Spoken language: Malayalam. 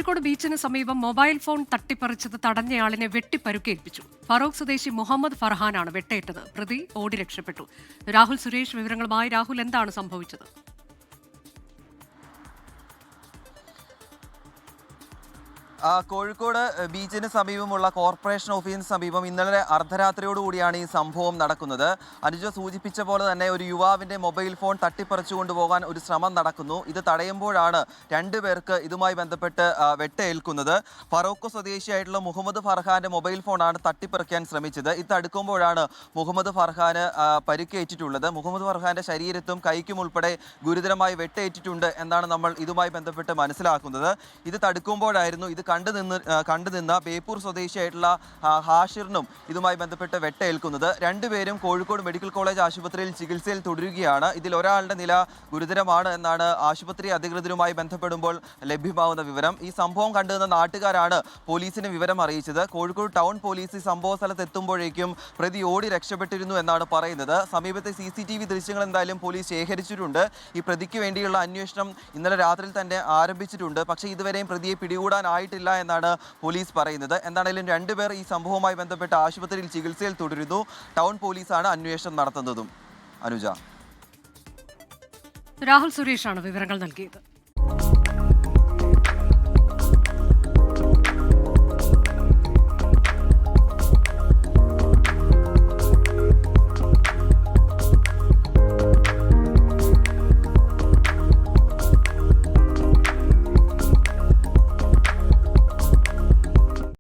കോഴിക്കോട് ബീച്ചിന് സമീപം മൊബൈൽ ഫോൺ തട്ടിപ്പറിച്ചത് തടഞ്ഞയാളിനെ വെട്ടിപ്പരുക്കേൽപ്പിച്ചു. ഫറോക്ക് സ്വദേശി മുഹമ്മദ് ഫർഹാനാണ് വെട്ടേറ്റത്. പ്രതി ഓടി രക്ഷപ്പെട്ടു. രാഹുൽ സുരേഷ് വിവരങ്ങളുമായി. രാഹുൽ, എന്താണ് സംഭവിച്ചത്? കോഴിക്കോട് ബീച്ചിന് സമീപമുള്ള കോർപ്പറേഷൻ ഓഫീസിന് സമീപം ഇന്നലെ അർദ്ധരാത്രിയോടുകൂടിയാണ് ഈ സംഭവം നടക്കുന്നത്. അനുജ സൂചിപ്പിച്ച പോലെ തന്നെ ഒരു യുവാവിൻ്റെ മൊബൈൽ ഫോൺ തട്ടിപ്പറിച്ചു കൊണ്ടുപോകാൻ ഒരു ശ്രമം നടക്കുന്നു. ഇത് തടയുമ്പോഴാണ് രണ്ടുപേർക്ക് ഇതുമായി ബന്ധപ്പെട്ട് വെട്ടേൽക്കുന്നത്. ഫറോക്ക് സ്വദേശിയായിട്ടുള്ള മുഹമ്മദ് ഫർഹാന്റെ മൊബൈൽ ഫോണാണ് തട്ടിപ്പറിക്കാൻ ശ്രമിച്ചത്. ഇത് തടുക്കുമ്പോഴാണ് മുഹമ്മദ് ഫർഹാന് പരിക്കേറ്റിട്ടുള്ളത്. മുഹമ്മദ് ഫർഹാന്റെ ശരീരത്തും കൈക്കും ഉൾപ്പെടെ ഗുരുതരമായി വെട്ടേറ്റിട്ടുണ്ട് എന്നാണ് നമ്മൾ ഇതുമായി ബന്ധപ്പെട്ട് മനസ്സിലാക്കുന്നത്. ഇത് തടുക്കുമ്പോഴായിരുന്നു ഇത് കണ്ടുനിന്ന ബേപ്പൂർ സ്വദേശിയായിട്ടുള്ള ഹാഷിറിനും ഇതുമായി ബന്ധപ്പെട്ട് വെട്ടേൽക്കുന്നത്. രണ്ടുപേരും കോഴിക്കോട് മെഡിക്കൽ കോളേജ് ആശുപത്രിയിൽ ചികിത്സയിൽ തുടരുകയാണ്. ഇതിൽ ഒരാളുടെ നില ഗുരുതരമാണ് എന്നാണ് ആശുപത്രി അധികൃതരുമായി ബന്ധപ്പെടുമ്പോൾ ലഭ്യമാവുന്ന വിവരം. ഈ സംഭവം കണ്ടുനിന്ന നാട്ടുകാരാണ് പോലീസിനെ വിവരം അറിയിച്ചത്. കോഴിക്കോട് ടൗൺ പോലീസ് സംഭവ സ്ഥലത്ത് എത്തുമ്പോഴേക്കും പ്രതി ഓടി രക്ഷപ്പെട്ടിരുന്നു എന്നാണ് പറയുന്നത്. സമീപത്തെ CCTV ദൃശ്യങ്ങൾ എന്തായാലും പോലീസ് ശേഖരിച്ചിട്ടുണ്ട്. ഈ പ്രതിക്ക് വേണ്ടിയുള്ള അന്വേഷണം ഇന്നലെ രാത്രിയിൽ തന്നെ ആരംഭിച്ചിട്ടുണ്ട്. പക്ഷേ ഇതുവരെയും പ്രതിയെ പിടികൂടാനായിട്ടില്ല എന്നാണ് പോലീസ് പറയുന്നത്. എന്താണെങ്കിലും രണ്ടുപേർ ഈ സംഭവവുമായി ബന്ധപ്പെട്ട് ആശുപത്രിയിൽ ചികിത്സയിൽ തുടരുന്നു. ടൗൺ പോലീസാണ് അന്വേഷണം നടത്തുന്നതും. അനുജ, രാഹുൽ സുരേഷാണ് വിവരങ്ങൾ നൽകിയത്.